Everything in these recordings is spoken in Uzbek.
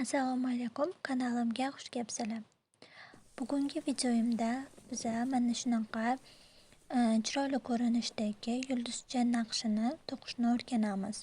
Assalomu alaykum, kanalimga xush kelibsizlar. Bugungi videoyimda biza mana shunaqa chiroyli ko'rinishdagi yulduzcha naqshini to'qishni o'rganamiz.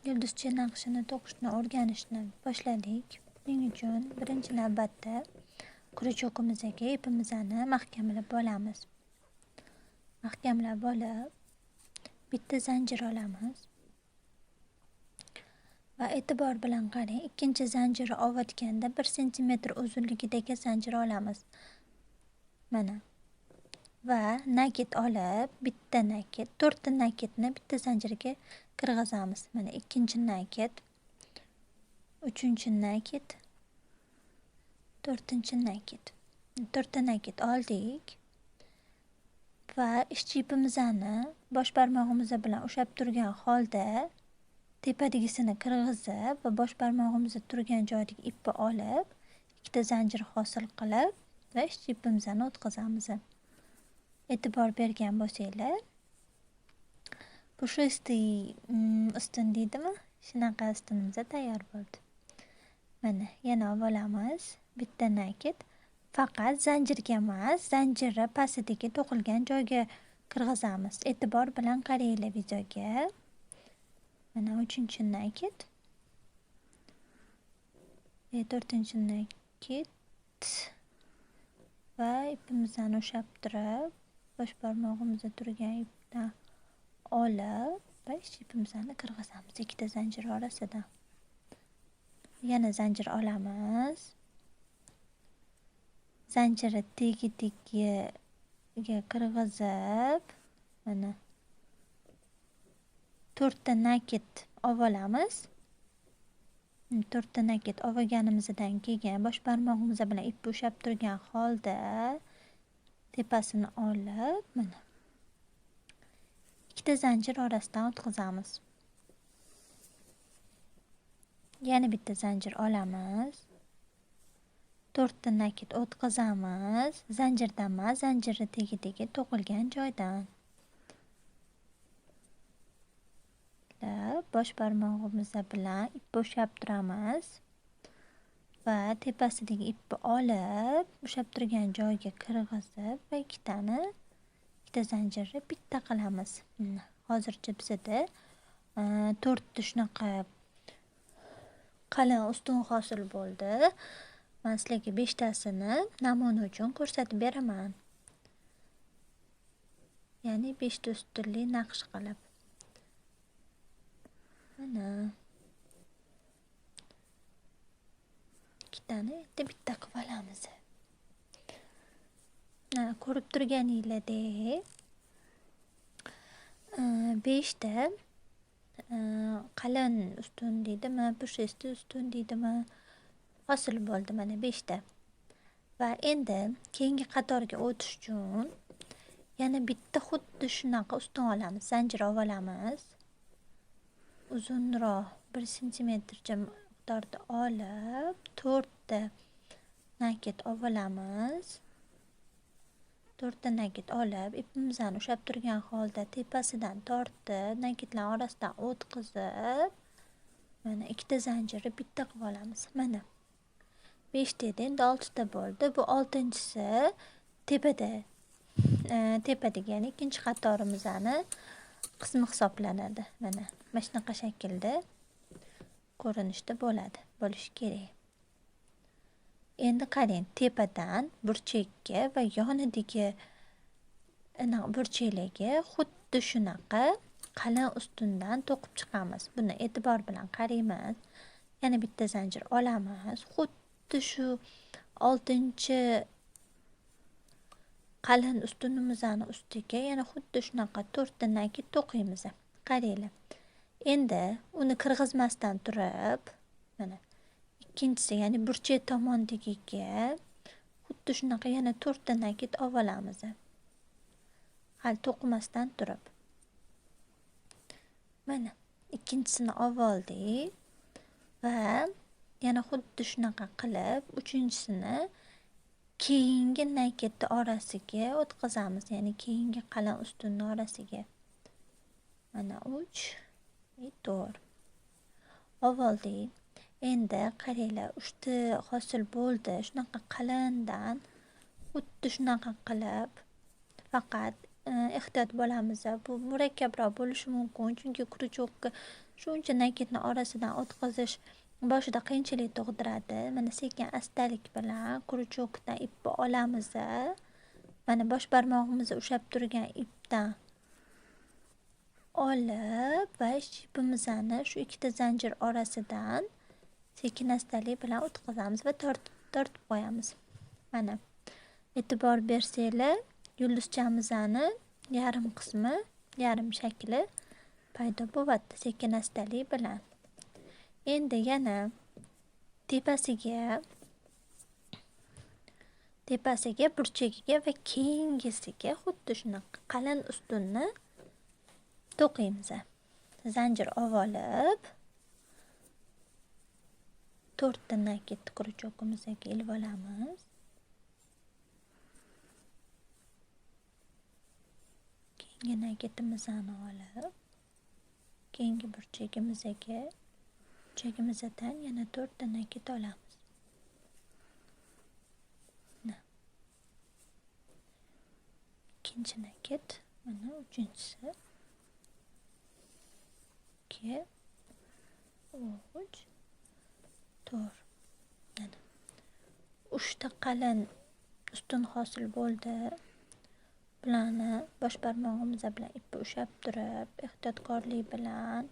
Yulduzcha naqshini to'qishni o'rganishni boshladik. Buning uchun birinchi navbatda krючокimizdagi ipimizni mahkamlab olamiz. Mahkamlab olib, bitta zanjir olamiz. Va e'tibor bilan qarang, ikkinchi zanjirni olayotganda 1 sm uzunligidagi zanjir olamiz. Mana. Va nakit olib, bitta nakit, 4 ta nakitni bitta zanjirga kirgizamiz. Mana ikkinchi nakit, uchinchi nakit, 4-chi nakit. 4 ta nakit oldik. Va ishchi ipimizni bosh barmog'imiz bilan ushlab turgan holda tepadagisini kirgizib va bosh barmog'imiz turgan joydagi ipni olib, ikkita zanjir hosil qilib va ishchi ipimizni o'tkazamiz. E'tibor bergan bo'lsanglar, pushistый ustun deydimi? Shunaqa ustunimiz tayyor bo'ldi. Mana, yana olamiz bitta nakit. Faqat zanjirga emas, zanjirni pastidagi to'qilgan joyga kirgizamiz. E'tibor bilan qaranglar videoga. Mana 3-chi nakit. 4-chi nakit. Va ipimizni ushlab turib, bosh barmog'imizda turgan ipdan olib va ishchi ipimizni kirgizamiz ikkita zanjir orasidan. Yana zanjir olamiz. Zanjirni tegi-tagiga kirgizib, mana 4 ta nakit olamiz. 4 ta nakit olganimizdan keyin bosh barmog'imiz bilan ipni ushlab turgan holda tepasini olib, mana ikkita zanjir orasidan o'tkazamiz. Yana bitta zanjir olamiz. 4 ta nakit o'tkazamiz. Zanjirdan emas, zanjirni tegi-tagi to'qilgan joydan. Bosh barmog'imiz bilan ipni ushlab turamiz va tepasidagi ipni olib, ushlab turgan joyga kirgizib va ikkita zanjirni bitta qilamiz. Hozircha bizda 4 ta shunaqa qalin ustun hosil bo'ldi. Men sizlarga 5 tasini namuna uchun ko'rsatib beraman. Ya'ni 5 ta ustunli naqsh qilib. Mana. Ikkitani bitta qilib olamiz. Ko'rib turganinglardek 5 ta qalin ustun deydimi, pushistый ustun deydimi, hosil bo'ldi mana 5 ta. Va endi keyingi qatorga o'tish uchun yana bitta xuddi shunaqa ustun olamiz. Zanjir olamiz. Uzunroq 1 sm miqdorda olib, 4 ta nakit olamiz. 4 ta nakit olib, ipimizni ushlab turgan holda tepasidan tortib, nakitlar orasidan o'tkazib, mana ikkita zanjirni bitta qilib olamiz. Mana 5 ta edi, endi 6 ta bo'ldi. Bu 6-chisi tepadagi, ya'ni ikkinchi qatorimizni qismi hisoblanadi. Mana shunaqa shaklda ko'rinishda bo'lishi kerak. Endi qarang, tepadan burchakka va yonidagi burchaklarga xuddi shunaqa qalin ustundan to'qib chiqamiz. Buni e'tibor bilan qaraymiz. Yana bitta zanjir olamiz. Xuddi shu 6-chi qalin ustunimizni ustiga yana xuddi shunaqa 4 ta nakit to'qiymiz. Qaranglar. Endi uni kirgizmasdan turib, mana ikkinchisi, ya'ni burchak tomondagiga xuddi shunaqa yana 4 ta nakit olamiz. Hali to'qimasdan turib. Mana ikkinchisini oldik va yana xuddi shunaqa qilib, uchinchisini keyingi nakitni orasiga o'tkazamiz, ya'ni keyingi qalin ustunning orasiga. Mana 3 4 oldik. Endi qaranglar, 3 ta hosil bo'ldi. Shunaqa qalindan xuddi shunaqa qilib faqat ehtiyot bo'lamiz. Bu murakkabroq bo'lishi mumkin, chunki kruchokka shuncha nakitni orasidan o'tkazish boshida qiyinchilik tug'diradi. Mana sekin astalik bilan kruchokdan ipni olamiz. Mana bosh barmog'imizni ushlab turgan ipdan olib va ipimizni shu ikkita zanjir orasidan sekin astalik bilan o'tkazamiz va tortib qo'yamiz. Mana e'tibor bersanglar, yulduzchamizni yarim qismi, yarim shakli paydo bo'lyapti sekin astalik bilan. Endi yana tepasiga, burchagiga va keyingisiga xuddi shunaqa qalin ustunni to'qiymiz. Zanjir olib 4 ta nakit kruchogimizga ilib olamiz. Keyingi nakitimizni olib, keyingi burchagimizdan yana 4 ta nakit olamiz. Ikkinchi nakit, mana uchinchisi. 2 3 4. Mana 3 ta qalin ustun hosil bo'ldi. Bularni bosh barmog'imiz bilan ipni ushlab turib, ehtiyotkorlik bilan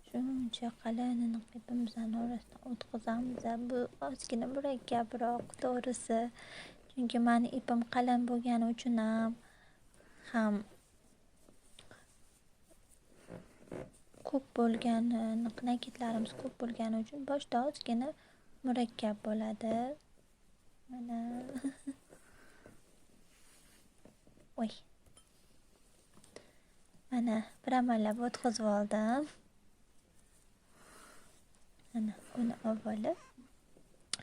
shuncha qalin ipimizni orasidan o'tkazamiz. Bu ozgina murakkabroq to'g'risi, chunki meni ipim qalin bo'lgani uchun ham ko'p bo'lgan nakitlarimiz ko'p bo'lgani uchun boshda ozgina murakkab bo'ladi. Mana voy, mana bir amallab o'tkazib oldim. Mana uni avvalo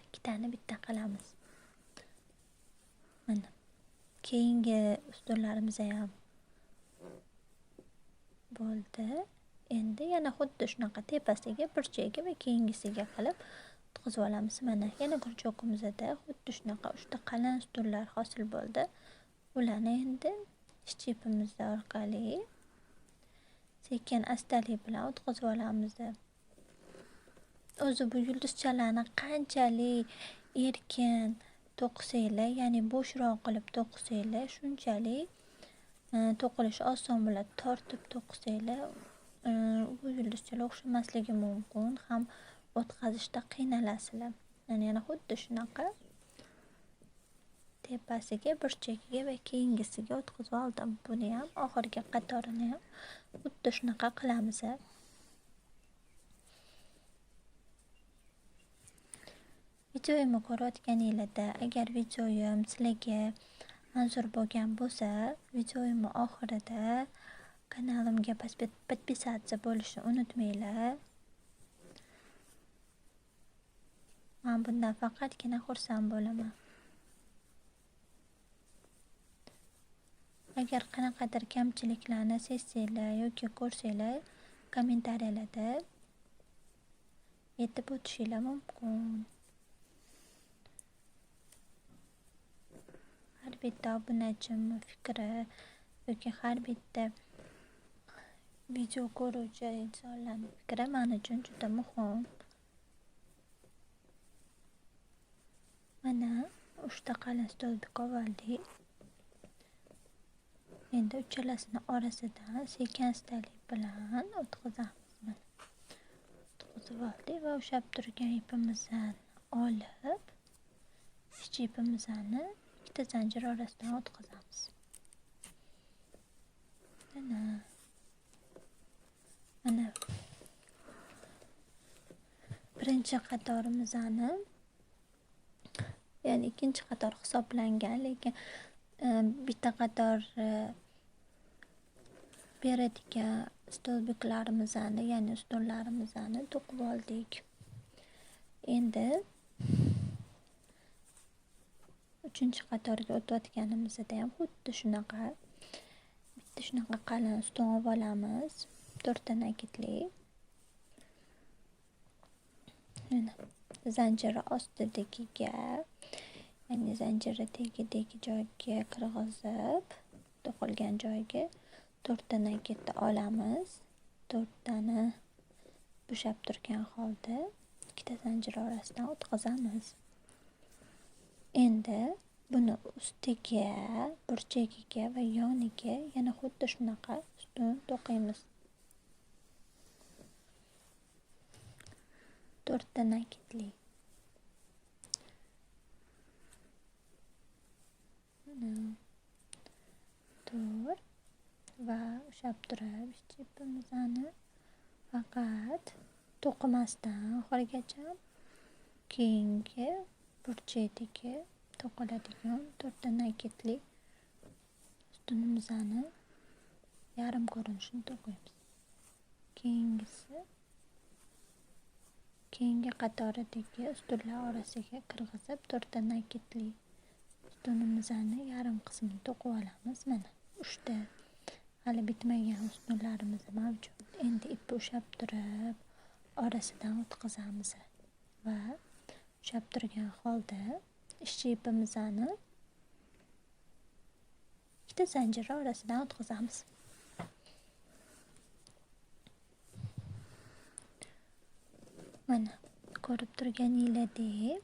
ikkitani bitta qilamiz. Mana keyingi ustunlarimiz ham bo'ldi. Endi yana xuddi shunaqa tepasiga, burchagiga va keyingisiga qilib o'tkazib olamiz. Mana yana kruchogimizda xuddi shunaqa 3 ta qalin ustunlar hosil bo'ldi. Ularni endi ishchi ipimiz orqali sekin astalik bilan o'tkazib olamiz. O'zi bu yulduzchalarni qanchalik erkin to'qisanglar, ya'ni bo'shroq qilib to'qisanglar, shunchalik to'qilishi oson bo'ladi. Tortib to'qisanglar, bu yulduzchalar o'xshamasligi mumkin, ham o'tkazishda qiynalasizlar. Yana xuddi shunaqa tepasiga, burchagiga va keyingisiga o'tkazib oldim. Buni ham oxirgi qatorini ham xuddi shunaqa qilamiz. Videoyimni ko'rayotganinglarda, agar videoyim sizlarga manzur bo'lgan bo'lsa, videoyimni oxirida kanalimga podpisatsiya bo'lishni unutmanglar. Men bundan faqatgina xursand bo'laman. Agar qanaqadir kamchiliklarni sezsanglar yoki ko'rsanglar, kommentariyalarda aytib o'tishinglar mumkin. Har bitta obunachim fikri yoki har bitta video ko'ruvchi insonlarning fikri men uchun juda muhim. Mana 3 ta qalin stolbik oldik. Endi uchalasini orasidan sekin astalik bilan o'tkazamiz. O'tkazib oldik va ushlab turgan ipimizni olib, ishchi ipimizni ikkita zanjir orasidan o'tkazamiz. Mana birinchi qatorimizni, ya'ni ikkinchi qator hisoblangan, lekin bitta qator beradigan stolbiklarimizni, ya'ni ustunlarimizni to'qib oldik. Endi 3-qatorga o'tayotganimizda ham xuddi shunaqa bitta shunaqa qalin ustun olib olamiz. to'rtta nakitlik. Mana zanjiri ostidagiga, ya'ni zanjiri tagidagi joyga kirg'izib, to'qilgan joyga to'rtta nakitni olamiz. To'rttani bo'shab turgan holda ikkita zanjir orasidan o'tkazamiz. Endi buni ustiga, burchagiga va yoniga yana xuddi shunaqa ustun to'qiymiz. To'rtta nakitli. To'rt va ushlab turib ipimizni faqat to'qimasdan oxirigacha keyingi burchagidagi to'qiladigan to'rtta nakitli ustunimizni yarim ko'rinishini to'qiymiz. Keyingi qatoridagi ustunlar orasiga kirgizib to'rtta nakitli ustunimizni yarim qismini to'qib olamiz. Mana 3 ta hali bitmagan ustunlarimiz mavjud. Endi ipni ushlab turib orasidan o'tkazamiz va ushlab turgan holda ishchi ipimizni ikkita zanjir orasidan o'tkazamiz. Mana ko'rib turganinglardek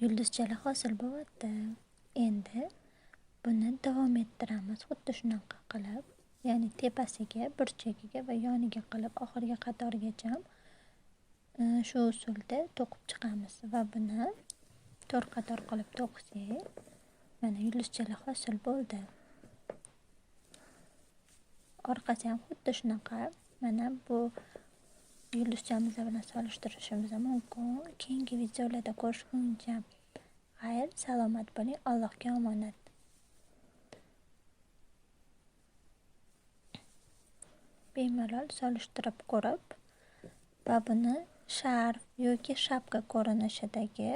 yulduzchalar hosil bo'lyapti. Endi buni davom ettiramiz xuddi shunaqa qilib, ya'ni tepasiga, burchagiga va yoniga qilib oxirgi qatorgacha shu usulda to'qib chiqamiz va buni 4 qator qilib to'qisak, mana yulduzchalar hosil bo'ldi. Orqasi ham xuddi shunaqa. Mana bu yulduzchamiz bilan solishtirishimiz mumkin. Keyingi videolarda ko'rishguncha xayr, salomat bo'ling. Allohga omonat. Bemalol solishtirib ko'rib va buni sharf yoki shapka ko'rinishidagi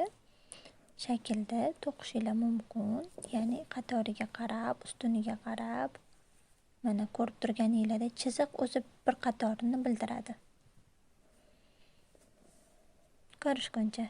shaklda to'qishinglar mumkin. Ya'ni qatoriga qarab, ustuniga qarab. Mana ko'rib turganinglardek chiziq o'zi bir qatorini bildiradi. Ko'rishguncha.